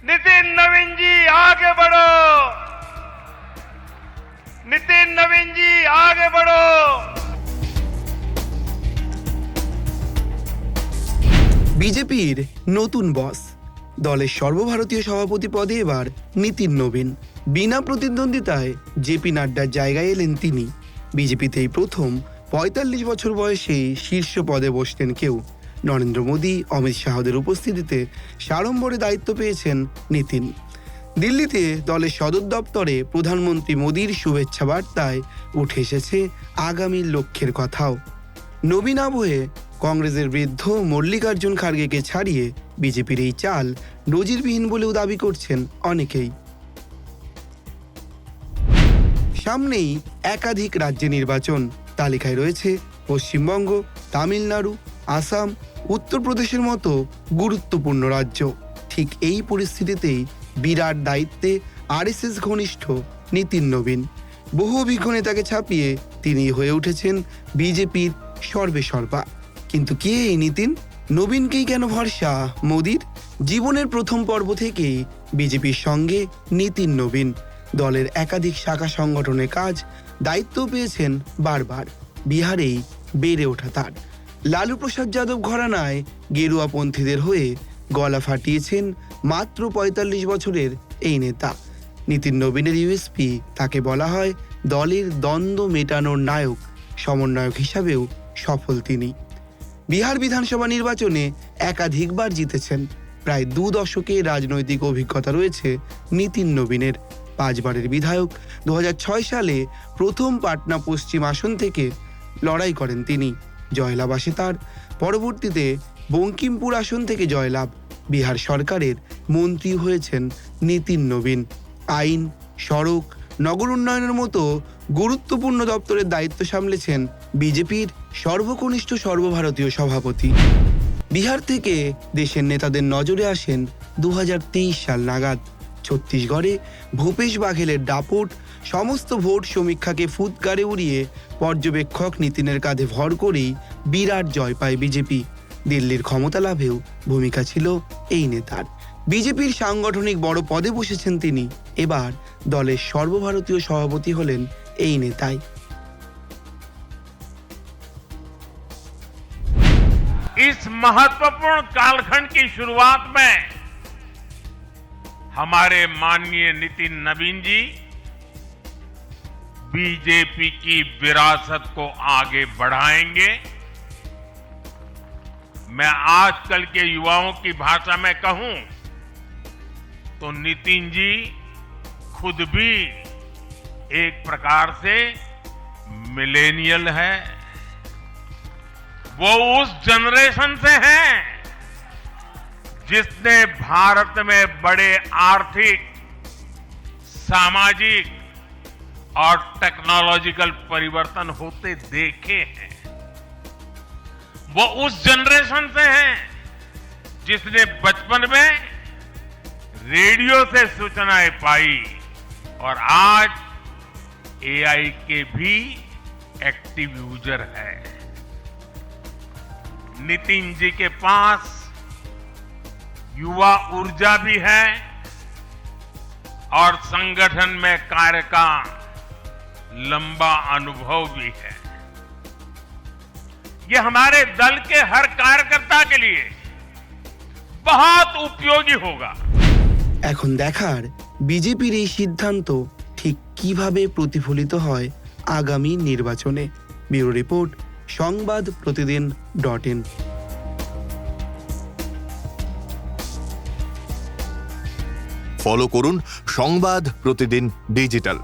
नितिन नवीन जी आगे बढ़ो, नितिन नवीन जी आगे बढ़ो। বিজেপির নতুন বস, দলের সর্বভারতীয় সভাপতি পদে এবার নিতিন নবীন। বিনা প্রতিদ্বন্দ্বিতায় জেপি নাড্ডার জায়গায় এলেন তিনি। বিজেপিতেই প্রথম ৪৫ বছর বয়সে শীর্ষ পদে বসলেন কেউ। নরেন্দ্র মোদী, অমিত শাহদের উপস্থিতিতে সাড়ম্বরে দায়িত্ব পেয়েছেন নিতিন। দিল্লিতে দলের সদর দপ্তরে প্রধানমন্ত্রী মোদীর শুভেচ্ছা বার্তায় উঠে এসেছে আগামীর লক্ষ্যের কথাও। নবীন আবহে কংগ্রেসের বৃদ্ধ মল্লিকার্জুন খার্গেকে ছাড়িয়ে বিজেপির এই চাল নজিরবিহীন বলেও দাবি করছেন অনেকেই। সামনেই একাধিক রাজ্যে নির্বাচন, তালিকায় রয়েছে পশ্চিমবঙ্গ, তামিলনাড়ু, আসাম, উত্তরপ্রদেশের মতো গুরুত্বপূর্ণ রাজ্য। ঠিক এই পরিস্থিতিতেই বিরাট দায়িত্বে আরএসএস ঘনিষ্ঠ নিতিন নবীন। বহু অভিজ্ঞ নেতাকে ছাপিয়ে তিনি হয়ে উঠেছেন বিজেপির সর্বেসর্বা। কিন্তু কে এই নিতিন? নবীনকেই কেন ভরসা মোদীর? জীবনের প্রথম পর্ব থেকেই বিজেপির সঙ্গে নিতিন নবীন। দলের একাধিক শাখা সংগঠনের কাজ, দায়িত্ব পেয়েছেন বারবার। বিহারেই বেড়ে ওঠা তার। লালু প্রসাদ যাদব ঘরানায় গেরুয়াপন্থীদের হয়ে গলা ফাটিয়েছেন মাত্র ৪৫ বছরের এই নেতা। নিতিন নবীনের ইউএসপি, তাকে বলা হয় দলের দ্বন্দ্ব মেটানোর নায়ক। সমন্বয়ক হিসাবেও সফল তিনি। বিহার বিধানসভা নির্বাচনে একাধিকবার জিতেছেন। প্রায় ২ দশকের রাজনৈতিক অভিজ্ঞতা রয়েছে নিতিন নবীনের। ৫ বারের বিধায়ক। ২০০৬ সালে প্রথম পাটনা পশ্চিম আসন থেকে লড়াই করেন তিনি। জয়লাভ আসে তার। পরবর্তীতে বঙ্কিমপুর আসন থেকে জয়লাভ। বিহার সরকারের মন্ত্রী হয়েছেন নিতিন নবীন। আইন, সড়ক, নগর উন্নয়নের মতো গুরুত্বপূর্ণ দপ্তরের দায়িত্ব সামলেছেন বিজেপির সর্বকনিষ্ঠ সর্বভারতীয় সভাপতি। বিহার থেকে দেশের নেতাদের নজরে আসেন ২০২৩ সাল নাগাদ। ছত্তিশগড়ে ভূপেশ বাঘেলের দাপট সমস্ত ভোট সমীক্ষাকে ফুৎকারে উড়িয়ে পর্যবেক্ষক নিতিনের কাঁধে ভর করেই বিরাট জয় পায় বিজেপি। দিল্লির ক্ষমতা লাভেও ভূমিকা ছিল এই নেতার। বিজেপির সাংগঠনিক বড় পদে বসেছেন তিনি। এবার দলের সর্বভারতীয় সভাপতি হলেন এই নেতাই। इस महत्वपूर्ण कालखंड की शुरुआत में हमारे माननीय नितिन नवीन जी बीजेपी की विरासत को आगे बढ़ाएंगे। मैं आजकल के युवाओं की भाषा में कहूं तो नितिन जी खुद भी एक प्रकार से मिलेनियल है। वो उस जनरेशन से हैं जिसने भारत में बड़े आर्थिक, सामाजिक और टेक्नोलॉजिकल परिवर्तन होते देखे हैं। वो उस जनरेशन से हैं जिसने बचपन में रेडियो से सूचनाएं पाई और आज एआई के भी एक्टिव यूजर है। नितिन जी के पास युवा ऊर्जा भी है और संगठन में कार्य का लंबा अनुभव भी है। ये हमारे दल के हर कार्यकर्ता के लिए बहुत उपयोगी होगा। এখন দেখার বিজেপির এই সিদ্ধান্ত ঠিক কিভাবে প্রতিফলিত হয় আগামী নির্বাচনে। Bureau report, সংবাদপ্রতিদিন.in। ফলো করুন সংবাদ প্রতিদিন ডিজিটাল।